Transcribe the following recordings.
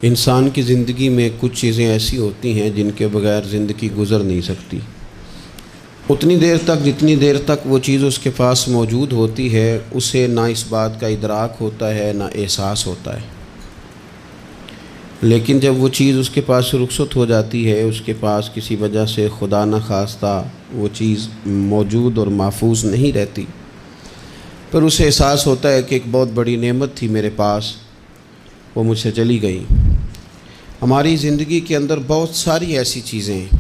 انسان کی زندگی میں کچھ چیزیں ایسی ہوتی ہیں جن کے بغیر زندگی گزر نہیں سکتی۔ اتنی دیر تک جتنی دیر تک وہ چیز اس کے پاس موجود ہوتی ہے اسے نہ اس بات کا ادراک ہوتا ہے نہ احساس ہوتا ہے، لیکن جب وہ چیز اس کے پاس سے رخصت ہو جاتی ہے، اس کے پاس کسی وجہ سے خدا نہ خواستہ وہ چیز موجود اور محفوظ نہیں رہتی، پھر اسے احساس ہوتا ہے کہ ایک بہت بڑی نعمت تھی میرے پاس، وہ مجھ سے چلی گئی۔ ہماری زندگی کے اندر بہت ساری ایسی چیزیں ہیں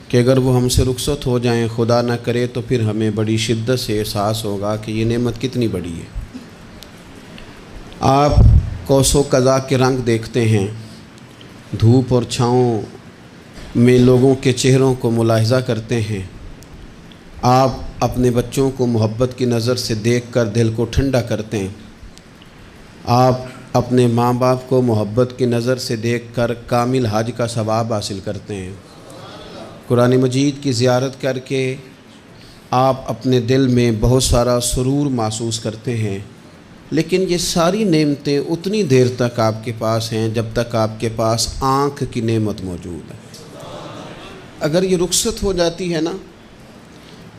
کہ اگر وہ ہم سے رخصت ہو جائیں، خدا نہ کرے، تو پھر ہمیں بڑی شدت سے احساس ہوگا کہ یہ نعمت کتنی بڑی ہے۔ آپ قوس و قزح کے رنگ دیکھتے ہیں، دھوپ اور چھاؤں میں لوگوں کے چہروں کو ملاحظہ کرتے ہیں، آپ اپنے بچوں کو محبت کی نظر سے دیکھ کر دل کو ٹھنڈا کرتے ہیں، آپ اپنے ماں باپ کو محبت کی نظر سے دیکھ کر کامل حج کا ثواب حاصل کرتے ہیں، قرآن مجید کی زیارت کر کے آپ اپنے دل میں بہت سارا سرور محسوس کرتے ہیں، لیکن یہ ساری نعمتیں اتنی دیر تک آپ کے پاس ہیں جب تک آپ کے پاس آنکھ کی نعمت موجود ہے۔ اگر یہ رخصت ہو جاتی ہے نا،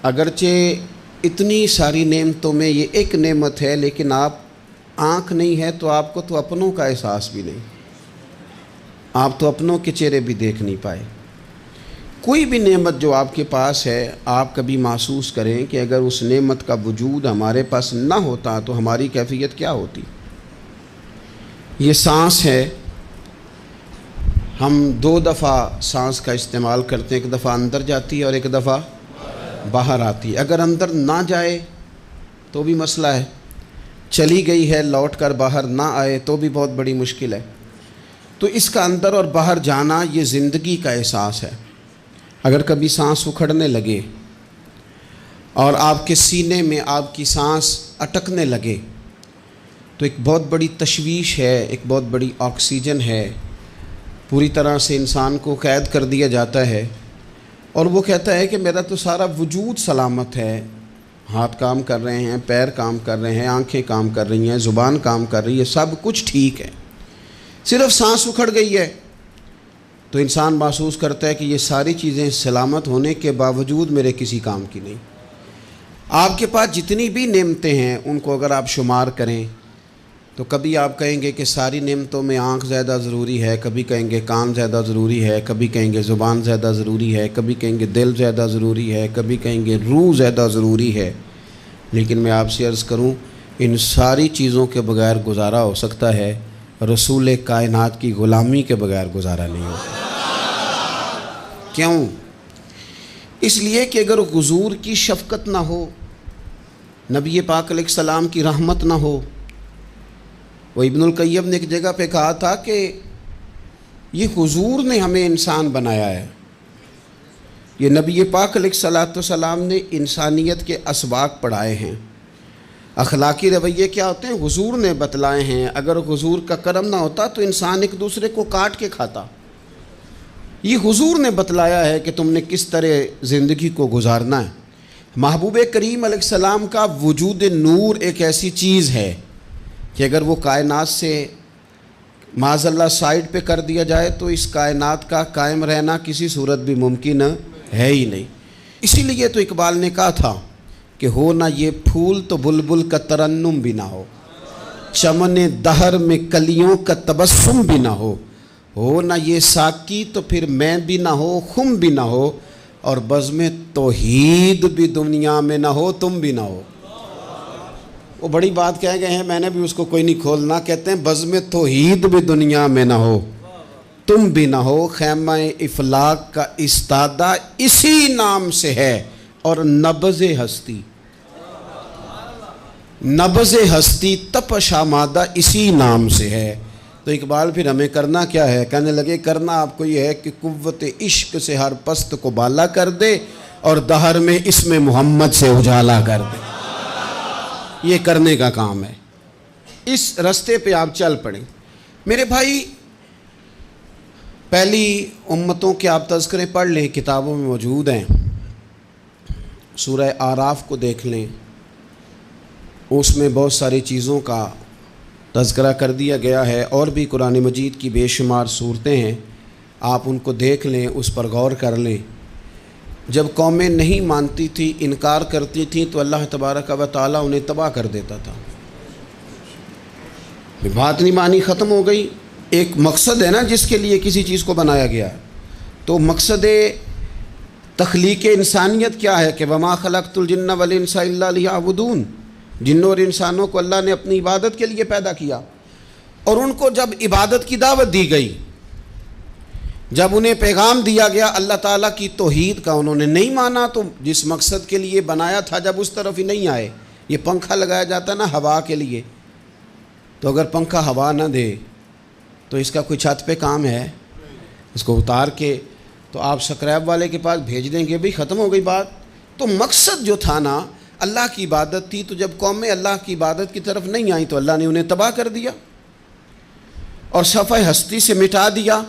اگرچہ اتنی ساری نعمتوں میں یہ ایک نعمت ہے، لیکن آپ آنکھ نہیں ہے تو آپ کو تو اپنوں کا احساس بھی نہیں، آپ تو اپنوں کے چہرے بھی دیکھ نہیں پائے۔ کوئی بھی نعمت جو آپ کے پاس ہے، آپ کبھی محسوس کریں کہ اگر اس نعمت کا وجود ہمارے پاس نہ ہوتا تو ہماری کیفیت کیا ہوتی۔ یہ سانس ہے، ہم دو دفعہ سانس کا استعمال کرتے ہیں، ایک دفعہ اندر جاتی ہے اور ایک دفعہ باہر آتی ہے۔ اگر اندر نہ جائے تو بھی مسئلہ ہے، چلی گئی ہے لوٹ کر باہر نہ آئے تو بھی بہت بڑی مشکل ہے۔ تو اس کا اندر اور باہر جانا یہ زندگی کا احساس ہے۔ اگر کبھی سانس اکھڑنے لگے اور آپ کے سینے میں آپ کی سانس اٹکنے لگے تو ایک بہت بڑی تشویش ہے، ایک بہت بڑی آکسیجن ہے، پوری طرح سے انسان کو قید کر دیا جاتا ہے، اور وہ کہتا ہے کہ میرا تو سارا وجود سلامت ہے، ہاتھ کام کر رہے ہیں، پیر کام کر رہے ہیں، آنکھیں کام کر رہی ہیں، زبان کام کر رہی ہے، سب کچھ ٹھیک ہے، صرف سانس اکھڑ گئی ہے۔ تو انسان محسوس کرتا ہے کہ یہ ساری چیزیں سلامت ہونے کے باوجود میرے کسی کام کی نہیں۔ آپ کے پاس جتنی بھی نعمتیں ہیں ان کو اگر آپ شمار کریں تو کبھی آپ کہیں گے کہ ساری نعمتوں میں آنکھ زیادہ ضروری ہے، کبھی کہیں گے کان زیادہ ضروری ہے، کبھی کہیں گے زبان زیادہ ضروری ہے، کبھی کہیں گے دل زیادہ ضروری ہے، کبھی کہیں گے روح زیادہ ضروری ہے، لیکن میں آپ سے عرض کروں ان ساری چیزوں کے بغیر گزارا ہو سکتا ہے، رسول کائنات کی غلامی کے بغیر گزارا نہیں ہوتا۔ کیوں؟ اس لیے کہ اگر حضور کی شفقت نہ ہو، نبی پاک علیہ السلام کی رحمت نہ ہو، وہ ابن القیم نے ایک جگہ پہ کہا تھا کہ یہ حضور نے ہمیں انسان بنایا ہے، یہ نبی پاک علیہ السلام نے انسانیت کے اسباق پڑھائے ہیں، اخلاقی رویے کیا ہوتے ہیں حضور نے بتلائے ہیں، اگر حضور کا کرم نہ ہوتا تو انسان ایک دوسرے کو کاٹ کے کھاتا۔ یہ حضور نے بتلایا ہے کہ تم نے کس طرح زندگی کو گزارنا ہے۔ محبوب کریم علیہ السلام کا وجود نور ایک ایسی چیز ہے کہ اگر وہ کائنات سے معاذ اللہ سائڈ پہ کر دیا جائے تو اس کائنات کا قائم رہنا کسی صورت بھی ممکن ہے ہی نہیں۔ اسی لیے تو اقبال نے کہا تھا کہ ہو نہ یہ پھول تو بلبل کا ترنم بھی نہ ہو، چمن دہر میں کلیوں کا تبسم بھی نہ ہو نہ یہ ساقی تو پھر میں بھی نہ ہو، خم بھی نہ ہو، اور بزم توحید بھی دنیا میں نہ ہو، تم بھی نہ ہو۔ وہ بڑی بات کہہ گئے ہیں، میں نے بھی اس کو کوئی نہیں کھولنا، کہتے ہیں بزم توحید بھی دنیا میں نہ ہو، تم بھی نہ ہو، خیمہ افلاق کا استادہ اسی نام سے ہے، اور نبض ہستی تپش آمادہ اسی نام سے ہے۔ تو اقبال پھر ہمیں کرنا کیا ہے؟ کہنے لگے کرنا آپ کو یہ ہے کہ قوت عشق سے ہر پست کو بالا کر دے اور دہر میں اسم محمد سے اجالا کر دے۔ یہ کرنے کا کام ہے، اس رستے پہ آپ چل پڑیں۔ میرے بھائی، پہلی امتوں کے آپ تذکرے پڑھ لیں، کتابوں میں موجود ہیں، سورہ اعراف کو دیکھ لیں، اس میں بہت ساری چیزوں کا تذکرہ کر دیا گیا ہے، اور بھی قرآن مجید کی بے شمار صورتیں ہیں، آپ ان کو دیکھ لیں، اس پر غور کر لیں۔ جب قومیں نہیں مانتی تھی، انکار کرتی تھیں، تو اللہ تبارک و تعالیٰ انہیں تباہ کر دیتا تھا۔ بات نہیں مانی، ختم ہو گئی۔ ایک مقصد ہے نا جس کے لیے کسی چیز کو بنایا گیا ہے، تو مقصد تخلیق انسانیت کیا ہے کہ وما خلقت الجن والانس الا لیعبدون، جنوں اور انسانوں کو اللہ نے اپنی عبادت کے لیے پیدا کیا، اور ان کو جب عبادت کی دعوت دی گئی، جب انہیں پیغام دیا گیا اللہ تعالیٰ کی توحید کا، انہوں نے نہیں مانا، تو جس مقصد کے لیے بنایا تھا جب اس طرف ہی نہیں آئے۔ یہ پنکھا لگایا جاتا نا ہوا کے لیے، تو اگر پنکھا ہوا نہ دے تو اس کا کوئی چھت پہ کام ہے؟ اس کو اتار کے تو آپ سکریب والے کے پاس بھیج دیں گے، بھئی ختم ہو گئی بات۔ تو مقصد جو تھا نا اللہ کی عبادت تھی، تو جب قومیں اللہ کی عبادت کی طرف نہیں آئیں تو اللہ نے انہیں تباہ کر دیا اور صفحہ ہستی سے مٹا دیا۔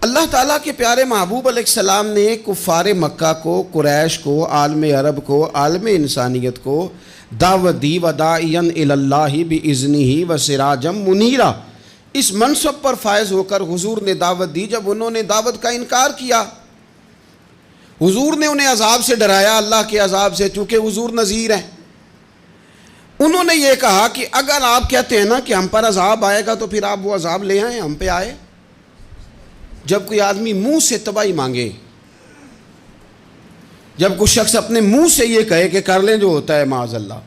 اللہ تعالیٰ کے پیارے محبوب علیہ السلام نے کفار مکہ کو، قریش کو، عالم عرب کو، عالم انسانیت کو دعوت دی، وداعیا الی اللہ باذنہ وسراجا منیرا۔ اس منصب پر فائز ہو کر حضور نے دعوت دی۔ جب انہوں نے دعوت کا انکار کیا، حضور نے انہیں عذاب سے ڈرایا، اللہ کے عذاب سے، چونکہ حضور نذیر ہیں۔ انہوں نے یہ کہا کہ اگر آپ کہتے ہیں نا کہ ہم پر عذاب آئے گا تو پھر آپ وہ عذاب لے آئیں، ہم پہ آئے۔ جب کوئی آدمی منہ سے تباہی مانگے، جب کوئی شخص اپنے منہ سے یہ کہے کہ کر لیں جو ہوتا ہے معاذ اللہ،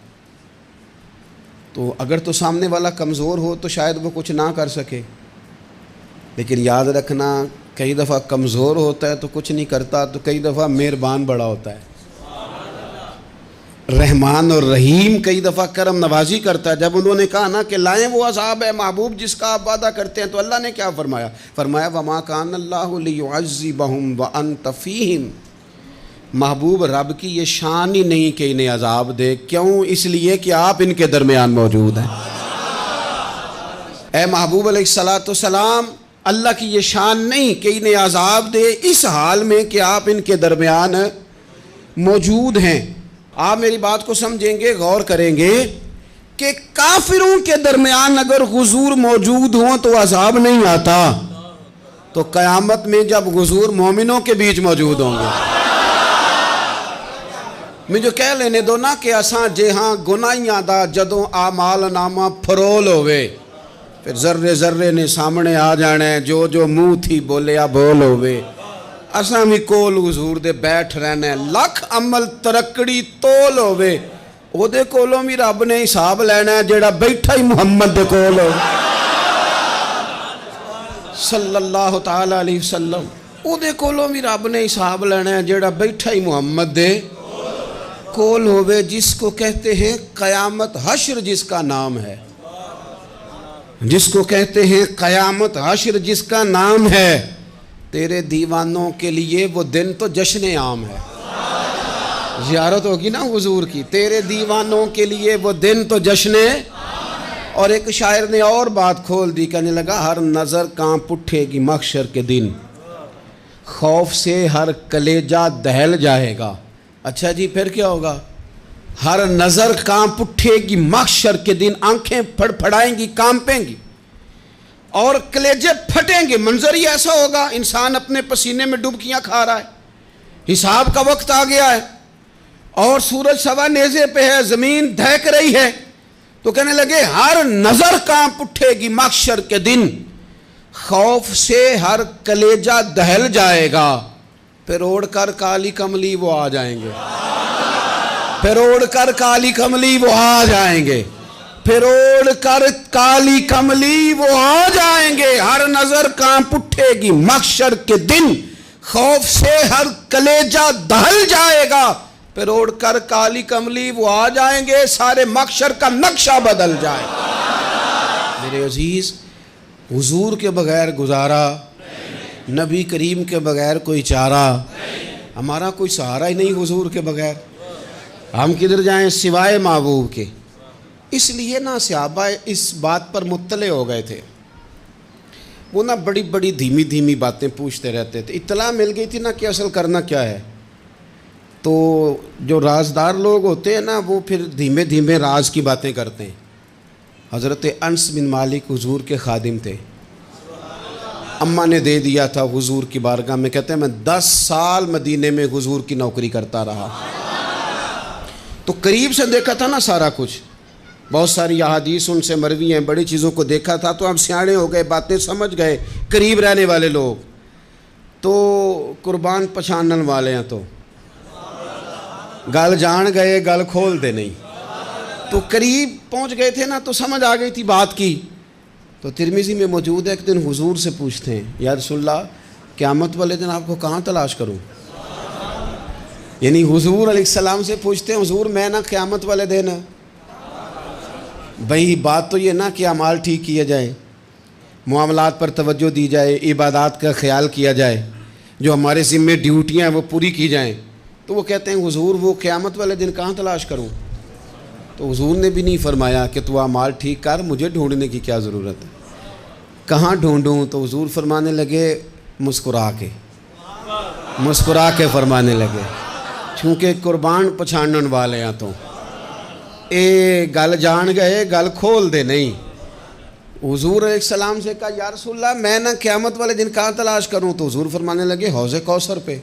تو اگر تو سامنے والا کمزور ہو تو شاید وہ کچھ نہ کر سکے، لیکن یاد رکھنا کئی دفعہ کمزور ہوتا ہے تو کچھ نہیں کرتا، تو کئی دفعہ مہربان بڑا ہوتا ہے، رحمان اور رحیم کئی دفعہ کرم نوازی کرتا ہے۔ جب انہوں نے کہا نا کہ لائیں وہ عذاب ہے محبوب جس کا آپ وعدہ کرتے ہیں، تو اللہ نے کیا فرمایا؟ فرمایا وما کان اللہ لیعذبہم وانت فیہم۔ محبوب رب کی یہ شان ہی نہیں کہ انہیں عذاب دے، کیوں؟ اس لیے کہ آپ ان کے درمیان موجود ہیں۔ اے محبوب علیہ السلام، اللہ کی یہ شان نہیں کہ انہیں عذاب دے اس حال میں کہ آپ ان کے درمیان موجود ہیں۔ آپ میری بات کو سمجھیں گے، غور کریں گے کہ کافروں کے درمیان اگر حضور موجود ہوں تو عذاب نہیں آتا، تو قیامت میں جب حضور مومنوں کے بیچ موجود ہوں گے، مجھے کہہ لینے دو نا کہ اساں جہاں گناہیاں دا جدوں اعمال نامہ پھرول ہوئے، پھر ذرے ذرے نے سامنے آ جانا ہے، جو جو منہ تھی بولیا بول ہوئے، اساں بھی کول حضور دے بیٹھ رہنا ہے، لکھ عمل ترکڑی تول ہوئے، او دے کولوں بھی رب نے حساب لینا ہے جیڑا بیٹھا ہی محمد دے کول ہو صلی اللہ تعالیٰ علیہ وسلم، او دے کولوں بھی رب نے حساب لینا ہے جیڑا بیٹھا ہی محمد دے کول ہوئے، جس کو کہتے ہیں قیامت حشر، جس کا نام ہے، جس کو کہتے ہیں قیامت حشر، جس کا نام ہے۔ تیرے دیوانوں کے لیے وہ دن تو جشن عام ہے، زیارت ہوگی نا حضور کی، تیرے دیوانوں کے لیے وہ دن تو جشن۔ اور ایک شاعر نے اور بات کھول دی، کہنے لگا ہر نظر کانپ اٹھے گی محشر کے دن، خوف سے ہر کلیجہ دہل جائے گا۔ اچھا جی پھر کیا ہوگا؟ ہر نظر کانپ اٹھے گی محشر کے دن، آنکھیں پھڑ پھڑائیں گی، کانپیں گی اور کلیجے پھٹیں گے۔ منظر ہی ایسا ہوگا، انسان اپنے پسینے میں ڈبکیاں کھا رہا ہے، حساب کا وقت آ گیا ہے اور سورج سوا نیزے پہ ہے، زمین دہک رہی ہے، تو کہنے لگے ہر نظر کانپ اٹھے گی محشر کے دن، خوف سے ہر کلیجہ دہل جائے گا، پھر اوڑھ کر کالی کملی وہ آ جائیں گے، پھر اوڑھ کر کالی کملی وہ آ جائیں گے، پھر اوڑھ کر کالی کملی وہ آ جائیں گے، ہر نظر کانپ اٹھے گی محشر کے دن، خوف سے ہر کلیجہ دہل جائے گا، پھر اوڑھ کر کالی کملی وہ آ جائیں گے، سارے محشر کا نقشہ بدل جائے گا۔ میرے عزیز، حضور کے بغیر گزارا، نبی کریم کے بغیر کوئی چارہ، ہمارا کوئی سہارا ہی نہیں حضور کے بغیر، ہم کدھر جائیں سوائے محبوب کے۔ اس لیے نا صحابہ اس بات پر مطلع ہو گئے تھے، وہ نا بڑی بڑی دھیمی دھیمی باتیں پوچھتے رہتے تھے، اطلاع مل گئی تھی نا کہ اصل کرنا کیا ہے، تو جو رازدار لوگ ہوتے ہیں نا وہ پھر دھیمے دھیمے راز کی باتیں کرتے ہیں، حضرت انس بن مالک حضور کے خادم تھے، اماں نے دے دیا تھا حضور کی بارگاہ میں، کہتے ہیں میں 10 سال مدینے میں حضور کی نوکری کرتا رہا، تو قریب سے دیکھا تھا نا سارا کچھ، بہت ساری احادیث ان سے مروی ہیں، بڑی چیزوں کو دیکھا تھا، تو ہم سیانے ہو گئے، باتیں سمجھ گئے، قریب رہنے والے لوگ تو قربان پچھانن والے ہیں، تو گل جان گئے گل کھول دے نہیں، تو قریب پہنچ گئے تھے نا، تو سمجھ آ گئی تھی بات کی۔ تو ترمذی میں موجود ہے، ایک دن حضور سے پوچھتے ہیں یا رسول اللہ قیامت والے دن آپ کو کہاں تلاش کروں؟ یعنی حضور علیہ السلام سے پوچھتے ہیں حضور میں نا قیامت والے دن، بھئی بات تو یہ نا کہ اعمال ٹھیک کیا جائے، معاملات پر توجہ دی جائے، عبادات کا خیال کیا جائے، جو ہمارے ذمے ڈیوٹیاں ہیں وہ پوری کی جائیں، تو وہ کہتے ہیں حضور وہ قیامت والے دن کہاں تلاش کروں؟ تو حضور نے بھی نہیں فرمایا کہ تو اعمال ٹھیک کر، مجھے ڈھونڈنے کی کیا ضرورت ہے، کہاں ڈھونڈوں؟ تو حضور فرمانے لگے مسکرا کے فرمانے لگے، چونکہ قربان پچھانن والے ہیں، تو اے گل جان گئے گل کھول دے نہیں۔ حضور علیہ السلام سے کہا یا رسول اللہ میں نہ قیامت والے دن کہاں تلاش کروں؟ تو حضور فرمانے لگے حوض کوثر پہ۔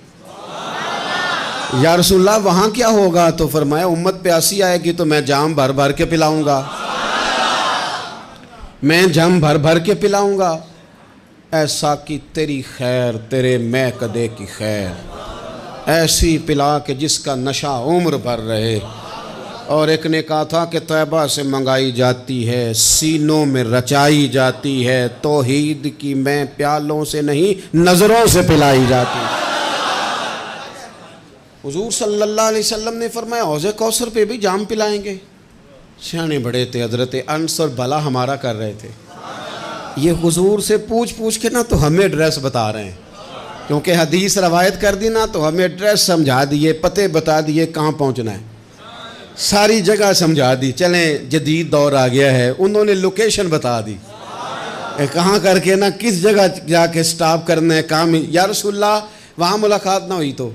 یا رسول اللہ وہاں کیا ہوگا؟ تو فرمایا امت پیاسی آئے گی تو میں جام بھر بھر کے پلاؤں گا، میں جام بھر بھر کے پلاؤں گا، ایسا کی تیری خیر تیرے میں کدے کی خیر، ایسی پلا کہ جس کا نشہ عمر بھر رہے۔ اور ایک نے کہا تھا کہ طیبہ سے منگائی جاتی ہے، سینوں میں رچائی جاتی ہے، توحید کی میں پیالوں سے نہیں نظروں سے پلائی جاتی ہے۔ حضور صلی اللہ علیہ وسلم نے فرمایا حوض کوثر پہ بھی جام پلائیں گے؟ سیانے بڑے تھے حضرت انس اور بھلا ہمارا کر رہے تھے، یہ حضور سے پوچھ کے نا تو ہمیں ایڈریس بتا رہے ہیں، کیونکہ حدیث روایت کر دی نا تو ہمیں ایڈریس سمجھا دیے، پتے بتا دیے کہاں پہنچنا ہے، ساری جگہ سمجھا دی۔ چلیں جدید دور آ گیا ہے، انہوں نے لوکیشن بتا دی، کہاں کر کے نا کس جگہ جا کے سٹاپ کرنا ہے کام۔ یا رسول اللہ وہاں ملاقات نہ ہوئی تو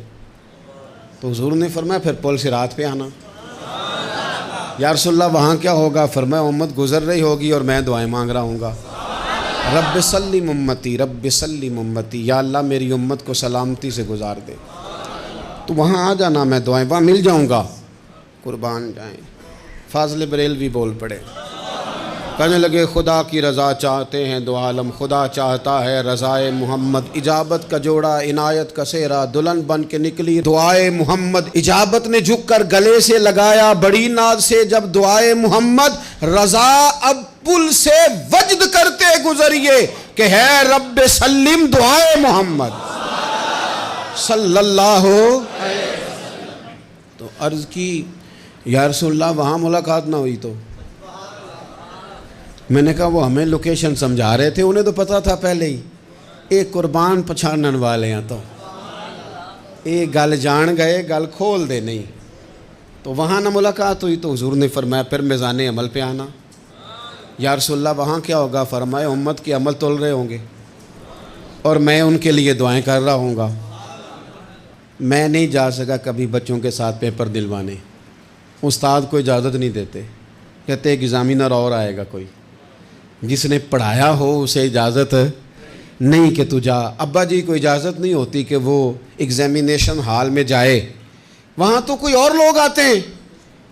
حضور نے فرمایا پھر پل صراط پہ آنا۔ یا رسول اللہ وہاں کیا ہوگا؟ فرمایا امت گزر رہی ہوگی اور میں دعائیں مانگ رہا ہوں گا، رب سلم امتی رب سلم امتی، یا اللہ میری امت کو سلامتی سے گزار دے، تو وہاں آ جانا، میں دعائیں وہاں مل جاؤں گا، قربان جائیں۔ فاضل بریلوی بول پڑے، کہنے لگے خدا کی رضا چاہتے ہیں دو عالم، خدا چاہتا ہے رضائے محمد، اجابت کا جوڑا عنایت کا سہرا، دلہن بن کے نکلی دعائے محمد، اجابت نے جھک کر گلے سے لگایا بڑی ناز سے جب دعائے محمد، رضا اب پل سے وجد کرتے گزریے کہ ہے رب سلم دعائے محمد صلی اللہ علیہ وسلم۔ تو عرض کی یا رسول اللہ وہاں ملاقات نہ ہوئی تو؟ میں نے کہا وہ ہمیں لوکیشن سمجھا رہے تھے، انہیں تو پتہ تھا پہلے ہی، ایک قربان پچھانن والے ہیں، تو ایک گل جان گئے گل کھول دے نہیں، تو وہاں نہ ملاقات ہوئی تو حضور نے فرمایا پھر میزان عمل پہ آنا۔ یا رسول اللہ وہاں کیا ہوگا؟ فرمایا امت کے عمل تول رہے ہوں گے اور میں ان کے لیے دعائیں کر رہا ہوں گا۔ میں نہیں جا سکا کبھی بچوں کے ساتھ پیپر دلوانے، استاد کو اجازت نہیں دیتے، کہتے ایک ایگزامینر اور آئے گا کوئی، جس نے پڑھایا ہو اسے اجازت نہیں کہ تو جا۔ ابا جی کو اجازت نہیں ہوتی کہ وہ ایگزامینیشن ہال میں جائے، وہاں تو کوئی اور لوگ آتے ہیں۔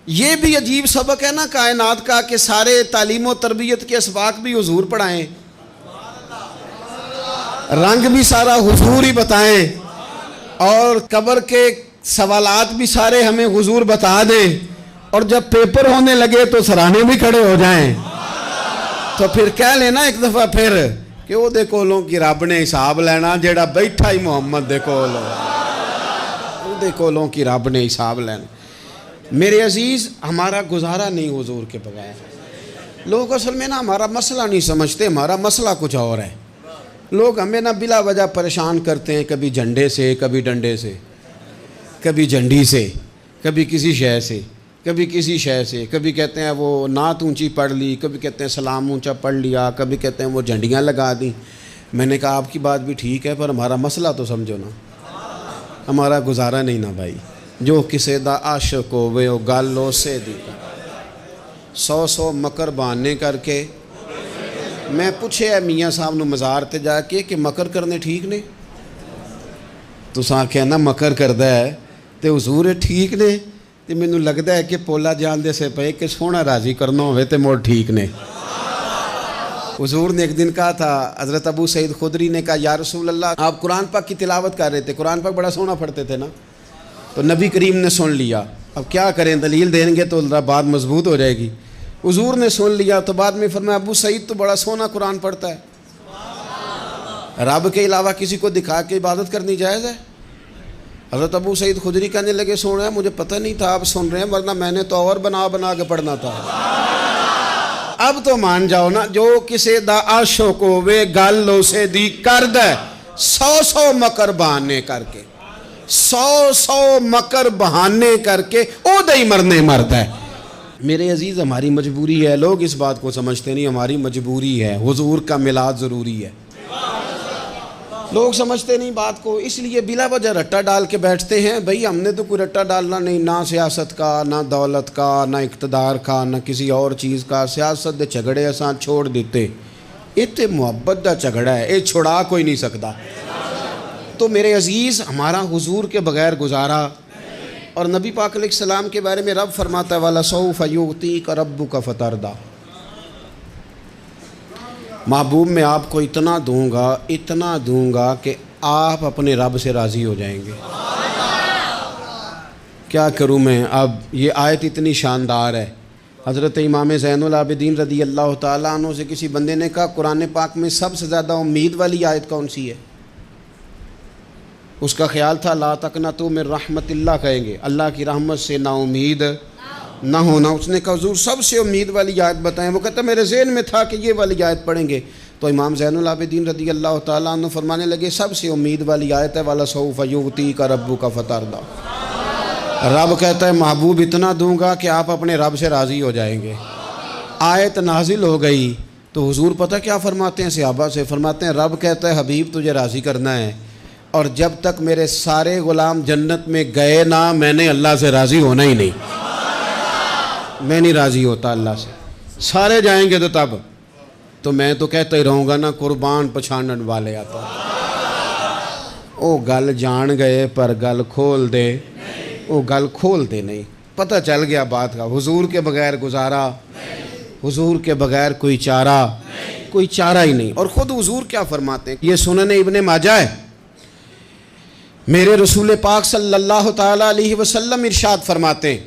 یہ بھی عجیب سبق ہے نا کائنات کا کہ سارے تعلیم و تربیت کے اسباق بھی حضور پڑھائیں، رنگ بھی سارا حضور ہی بتائیں، اور قبر کے سوالات بھی سارے ہمیں حضور بتا دیں، اور جب پیپر ہونے لگے تو سرانے بھی کھڑے ہو جائیں، تو پھر کہہ لینا ایک دفعہ پھر کہ وہ دے کولوں کی رب نے حساب لینا، جیڑا بیٹھا ہی محمد دے کول، وہ دے کولوں کی رب نے حساب لینا۔ میرے عزیز ہمارا گزارا نہیں حضور کے بغیر۔ لوگ اصل میں نا ہمارا مسئلہ نہیں سمجھتے، ہمارا مسئلہ کچھ اور ہے۔ لوگ ہمیں نا بلا وجہ پریشان کرتے ہیں، کبھی جھنڈے سے، کبھی ڈنڈے سے، کبھی جھنڈی سے، کبھی کسی شے سے، کبھی کسی شے سے، کبھی کہتے ہیں وہ نعت اونچی پڑھ لی، کبھی کہتے ہیں سلام اونچا پڑھ لیا، کبھی کہتے ہیں وہ جھنڈیاں لگا دیں۔ میں نے کہا آپ کی بات بھی ٹھیک ہے پر ہمارا مسئلہ تو سمجھو نا، ہمارا گزارا نہیں نا بھائی۔ جو کسے دا عاشق ہووے او گل اسے دی، 100 مکر بہانے کر کے میں پوچھے میاں صاحب نو مزار تے جا کے کہ مکر کرنے ٹھیک نے؟ تساں آکھیا نا مکر کردا ہے تے حضور ٹھیک نے؟ تے مینوں لگدا ہے کہ پولا جان دے سے پئے کہ سونا راضی کرنا ہوئے تے موڑ ٹھیک نے۔ حضور نے ایک دن کہا تھا، حضرت ابو سعید خدری نے کہا یا رسول اللہ آپ قرآن پاک کی تلاوت کر رہے تھے، قرآن پاک بڑا سونا پڑھتے تھے نا، تو نبی کریم نے سن لیا، اب کیا کریں دلیل دیں گے تو بات مضبوط ہو جائے گی۔ حضور نے سن لیا تو بعد میں فرمایا ابو سعید تو بڑا سونا قرآن پڑھتا ہے، رب کے علاوہ کسی کو دکھا کے عبادت کرنی جائز ہے؟ حضرت ابو سعید خدری کہنے لگے سن رہے ہیں مجھے پتہ نہیں تھا آپ سن رہے ہیں، ورنہ میں نے تو اور بنا بنا کے پڑھنا تھا۔ اب تو مان جاؤ نا، جو کسے دا عاشق ہوئے گل اسے دی کرد ہے، 100 مکر بہانے کر کے 100 مکر بہانے کر کے او دہی مرنے مرد ہے۔ میرے عزیز ہماری مجبوری ہے، لوگ اس بات کو سمجھتے نہیں، ہماری مجبوری ہے، حضور کا میلاد ضروری ہے، لوگ سمجھتے نہیں بات کو، اس لیے بلا وجہ رٹا ڈال کے بیٹھتے ہیں۔ بھئی ہم نے تو کوئی رٹا ڈالنا نہیں، نہ سیاست کا، نہ دولت کا، نہ اقتدار کا، نہ کسی اور چیز کا۔ سیاست دے جھگڑے اساں چھوڑ دیتے، اتنے محبت دا جھگڑا ہے، یہ چھڑا کوئی نہیں سکتا۔ تو میرے عزیز ہمارا حضور کے بغیر گزارا، اور نبی پاک علیہ السلام کے بارے میں رب فرماتا ہے وَلَسَوْفَ يُعْطِيكَ رَبُّكَ فَتَرْضَىٰ، محبوب میں آپ کو اتنا دوں گا کہ آپ اپنے رب سے راضی ہو جائیں گے۔ کیا کروں میں اب، یہ آیت اتنی شاندار ہے۔ حضرت امام زین العابدین رضی اللہ تعالیٰ عنہ سے کسی بندے نے کہا قرآن پاک میں سب سے زیادہ امید والی آیت کون سی ہے؟ اس کا خیال تھا لا تقنطوا من رحمت اللہ کہیں گے، اللہ کی رحمت سے نا امید نہ ہونا۔ اس نے کہا حضور سب سے امید والی آیت بتائیں، وہ کہتا میرے ذہن میں تھا کہ یہ والی آیت پڑھیں گے۔ تو امام زین العابدین رضی اللہ تعالیٰ عنہ فرمانے لگے سب سے امید والی آیت ہے وَلَسَوْفَ يُعْطِيكَ رَبُّكَ فَتَرْضَىٰ، رب کہتا ہے محبوب اتنا دوں گا کہ آپ اپنے رب سے راضی ہو جائیں گے۔ آیت نازل ہو گئی تو حضور پتہ کیا فرماتے ہیں صحابہ سے؟ فرماتے ہیں رب کہتا ہے حبیب تجھے راضی کرنا ہے، اور جب تک میرے سارے غلام جنت میں گئے نہ میں نے اللہ سے راضی ہونا ہی نہیں، میں نہیں راضی ہوتا اللہ سے، سارے جائیں گے تو تب تو میں تو کہتا ہی رہوں گا نا قربان پچھانن والے آتا، او گل جان گئے پر گل کھول دے، او گل کھول دے نہیں، پتہ چل گیا بات کا، حضور کے بغیر گزارا، حضور کے بغیر کوئی چارہ ہی نہیں۔ اور خود حضور کیا فرماتے ہیں، یہ سنن ابن ماجہ ہے، میرے رسول پاک صلی اللہ تعالیٰ علیہ وسلم ارشاد فرماتے ہیں،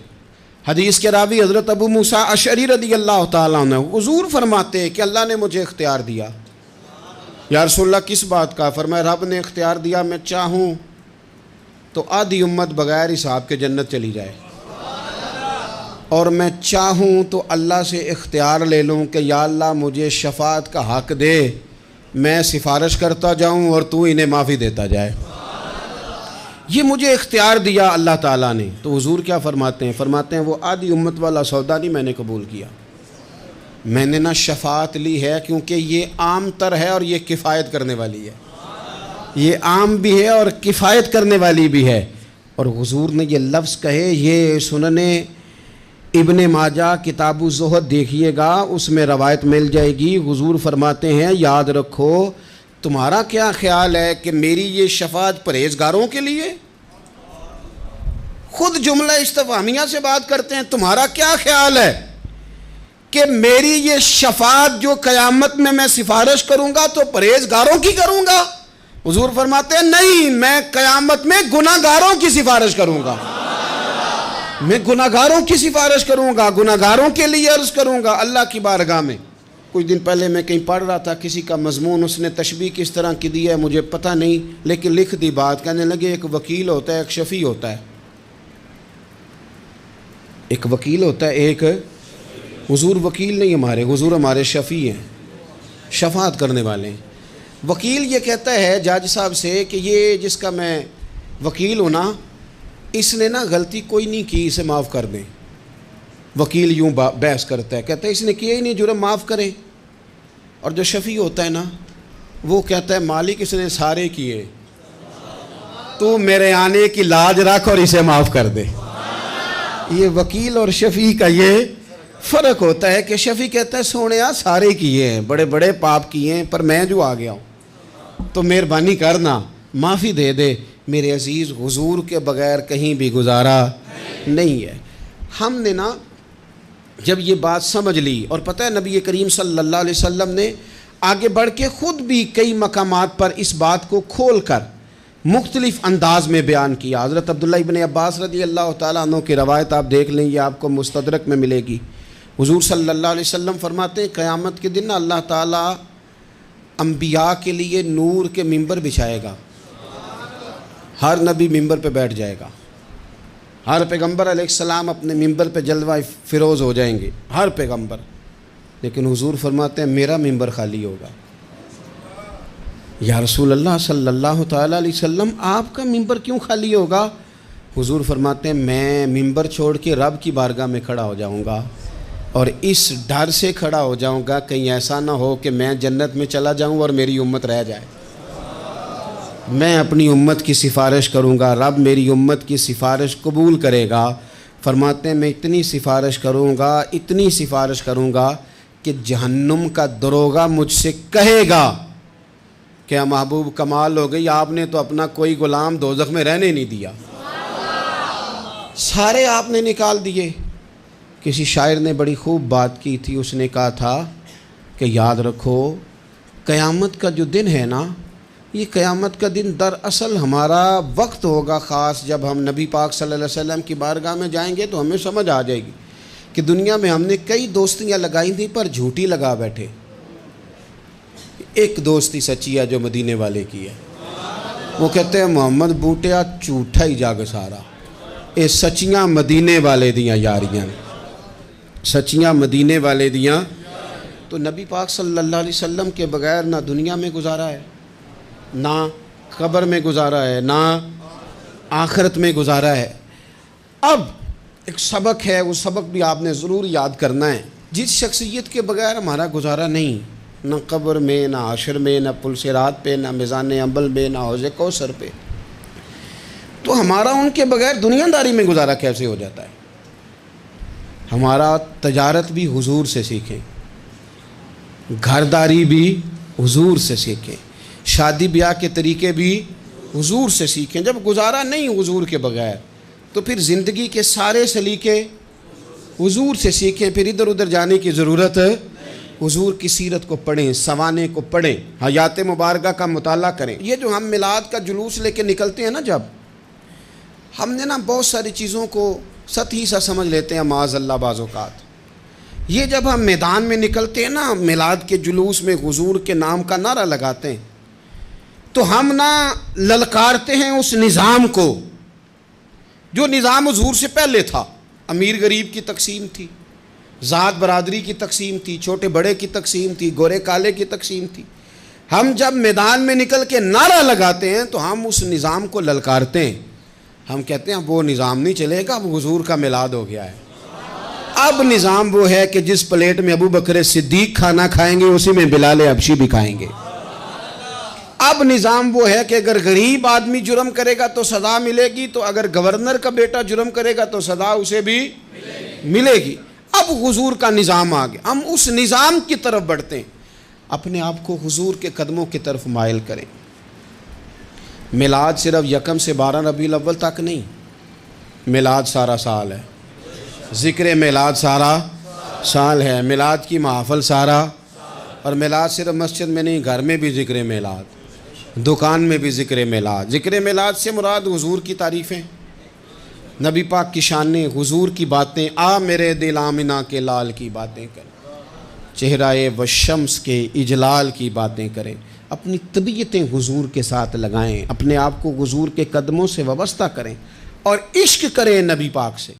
حدیث کے راوی حضرت ابو موسیٰ اشعری رضی اللہ تعالیٰ عنہ، حضور فرماتے ہیں کہ اللہ نے مجھے اختیار دیا۔ یا رسول اللہ کس بات کا؟ فرمایا رب نے اختیار دیا میں چاہوں تو آدھی امت بغیر حساب کے جنت چلی جائے، اور میں چاہوں تو اللہ سے اختیار لے لوں کہ یا اللہ مجھے شفاعت کا حق دے، میں سفارش کرتا جاؤں اور تو انہیں معافی دیتا جائے، یہ مجھے اختیار دیا اللہ تعالیٰ نے۔ تو حضور کیا فرماتے ہیں؟ فرماتے ہیں وہ آدھی امت والا سودا نہیں میں نے قبول کیا، میں نے نہ شفاعت لی ہے کیونکہ یہ عام تر ہے اور یہ کفایت کرنے والی ہے، یہ عام بھی ہے اور کفایت کرنے والی بھی ہے۔ اور حضور نے یہ لفظ کہے، یہ سنن ابن ماجہ کتاب الزہد دیکھیے گا، اس میں روایت مل جائے گی۔ حضور فرماتے ہیں یاد رکھو تمہارا کیا خیال ہے کہ میری یہ شفاعت پرہیزگاروں کے لیے؟ خود جملہ استفہامیہ سے بات کرتے ہیں، تمہارا کیا خیال ہے کہ میری یہ شفاعت جو قیامت میں میں سفارش کروں گا تو پرہیزگاروں کی کروں گا؟ حضور فرماتے ہیں نہیں، میں قیامت میں گناہ گاروں کی سفارش کروں گا، میں گناہ گاروں کی سفارش کروں گا، گناہ گاروں کے لیے عرض کروں گا اللہ کی بارگاہ میں۔ کچھ دن پہلے میں کہیں پڑھ رہا تھا کسی کا مضمون، اس نے تشبیہ کس طرح کی دی ہے مجھے پتہ نہیں، لیکن لکھ دی بات، کہنے لگے ایک وکیل ہوتا ہے ایک شفیع ہوتا ہے، ایک وکیل ہوتا ہے ایک، حضور وکیل نہیں ہمارے، حضور ہمارے شفیع ہیں، شفاعت کرنے والے ہیں۔ وکیل یہ کہتا ہے جج صاحب سے کہ یہ جس کا میں وکیل ہوں نا اس نے نا غلطی کوئی نہیں کی، اسے معاف کر دیں۔ وکیل یوں بحث کرتا ہے، کہتا ہے اس نے کیا ہی نہیں، جرم معاف کریں۔ اور جو شفیع ہوتا ہے نا وہ کہتا ہے مالک اس نے سارے کیے، تو میرے آنے کی لاج رکھ اور اسے معاف کر دے۔ یہ وکیل اور شفیع کا یہ فرق ہوتا ہے کہ شفیع کہتا ہے سونے سارے کیے ہیں، بڑے بڑے پاپ کیے ہیں، پر میں جو آ گیا ہوں تو مہربانی کرنا معافی دے دے۔ میرے عزیز، حضور کے بغیر کہیں بھی گزارا نہیں ہے۔ ہم نے نا جب یہ بات سمجھ لی، اور پتہ ہے نبی کریم صلی اللہ علیہ وسلم نے آگے بڑھ کے خود بھی کئی مقامات پر اس بات کو کھول کر مختلف انداز میں بیان کیا۔ حضرت عبداللہ ابن عباس رضی اللہ تعالیٰ عنہ کی روایت آپ دیکھ لیں، یہ آپ کو مستدرک میں ملے گی۔ حضور صلی اللہ علیہ وسلم فرماتے ہیں قیامت کے دن اللہ تعالیٰ انبیاء کے لیے نور کے ممبر بچھائے گا، ہر نبی ممبر پہ بیٹھ جائے گا، ہر پیغمبر علیہ السلام اپنے ممبر پہ جلوہ فروز ہو جائیں گے، ہر پیغمبر۔ لیکن حضور فرماتے ہیں میرا ممبر خالی ہوگا۔ یا رسول اللہ صلی اللہ تعالیٰ علیہ وسلم آپ کا ممبر کیوں خالی ہوگا؟ حضور فرماتے ہیں میں ممبر چھوڑ کے رب کی بارگاہ میں کھڑا ہو جاؤں گا، اور اس ڈر سے کھڑا ہو جاؤں گا کہیں ایسا نہ ہو کہ میں جنت میں چلا جاؤں اور میری امت رہ جائے۔ میں اپنی امت کی سفارش کروں گا، رب میری امت کی سفارش قبول کرے گا۔ فرماتے ہیں میں اتنی سفارش کروں گا، اتنی سفارش کروں گا کہ جہنم کا دروغہ مجھ سے کہے گا کہ محبوب کمال ہو گئی، آپ نے تو اپنا کوئی غلام دوزخ میں رہنے نہیں دیا، سارے آپ نے نکال دیے۔ کسی شاعر نے بڑی خوب بات کی تھی، اس نے کہا تھا کہ یاد رکھو قیامت کا جو دن ہے نا، یہ قیامت کا دن دراصل ہمارا وقت ہوگا خاص، جب ہم نبی پاک صلی اللہ علیہ وسلم کی بارگاہ میں جائیں گے تو ہمیں سمجھ آ جائے گی کہ دنیا میں ہم نے کئی دوستیاں لگائی تھیں پر جھوٹی لگا بیٹھے، ایک دوستی سچی ہے جو مدینے والے کی ہے۔ وہ کہتے ہیں محمد بوٹیا جھوٹا ہی جاگ سارا، اے سچیاں مدینے والے دیاں یاریاں، سچیاں مدینے والے دیاں۔ تو نبی پاک صلی اللہ علیہ وسلم کے بغیر نہ دنیا میں گزارا ہے، نہ قبر میں گزارا ہے، نہ آخرت میں گزارا ہے۔ اب ایک سبق ہے، وہ سبق بھی آپ نے ضرور یاد کرنا ہے۔ جس شخصیت کے بغیر ہمارا گزارا نہیں، نہ قبر میں، نہ حشر میں، نہ پل صراط پہ، نہ میزان عمل میں، نہ حوض کوثر پہ، تو ہمارا ان کے بغیر دنیا داری میں گزارا کیسے ہو جاتا ہے؟ ہمارا تجارت بھی حضور سے سیکھیں، گھرداری بھی حضور سے سیکھیں، شادی بیاہ کے طریقے بھی حضور سے سیکھیں۔ جب گزارا نہیں حضور کے بغیر تو پھر زندگی کے سارے سلیقے حضور سے سیکھیں، پھر ادھر ادھر جانے کی ضرورت ہے۔ حضور کی سیرت کو پڑھیں، سوانے کو پڑھیں، حیات مبارکہ کا مطالعہ کریں۔ یہ جو ہم میلاد کا جلوس لے کے نکلتے ہیں نا، جب ہم نے نا بہت ساری چیزوں کو سطحی سا سمجھ لیتے ہیں معاذ اللہ بعض اوقات۔ یہ جب ہم میدان میں نکلتے ہیں نا، میلاد کے جلوس میں حضور کے نام کا نعرہ لگاتے ہیں، تو ہم نا للکارتے ہیں اس نظام کو جو نظام حضور سے پہلے تھا۔ امیر غریب کی تقسیم تھی، ذات برادری کی تقسیم تھی، چھوٹے بڑے کی تقسیم تھی، گورے کالے کی تقسیم تھی۔ ہم جب میدان میں نکل کے نعرہ لگاتے ہیں تو ہم اس نظام کو للکارتے ہیں، ہم کہتے ہیں وہ نظام نہیں چلے گا، اب حضور کا میلاد ہو گیا ہے۔ اب نظام وہ ہے کہ جس پلیٹ میں ابو بکر صدیق کھانا کھائیں گے اسی میں بلال حبشی بھی کھائیں گے۔ اب نظام وہ ہے کہ اگر غریب آدمی جرم کرے گا تو سزا ملے گی، تو اگر گورنر کا بیٹا جرم کرے گا تو سزا اسے بھی ملے گی۔ اب حضور کا نظام آ گیا، ہم اس نظام کی طرف بڑھتے ہیں۔ اپنے آپ کو حضور کے قدموں کی طرف مائل کریں۔ میلاد صرف 1 سے 12 ربیع الاول تک نہیں، میلاد سارا سال ہے، ذکر میلاد سارا سال ہے، میلاد کی محفل سارا، اور میلاد صرف مسجد میں نہیں، گھر میں بھی ذکر میلاد، دکان میں بھی ذکر میلاد۔ ذکر میلاد سے مراد حضور کی تعریفیں، نبی پاک کی شانیں، حضور کی باتیں، آ میرے دل آمنہ کے لال کی باتیں کریں، چہرہ والشمس کے اجلال کی باتیں کریں، اپنی طبیعتیں حضور کے ساتھ لگائیں، اپنے آپ کو حضور کے قدموں سے وابستہ کریں اور عشق کریں نبی پاک سے۔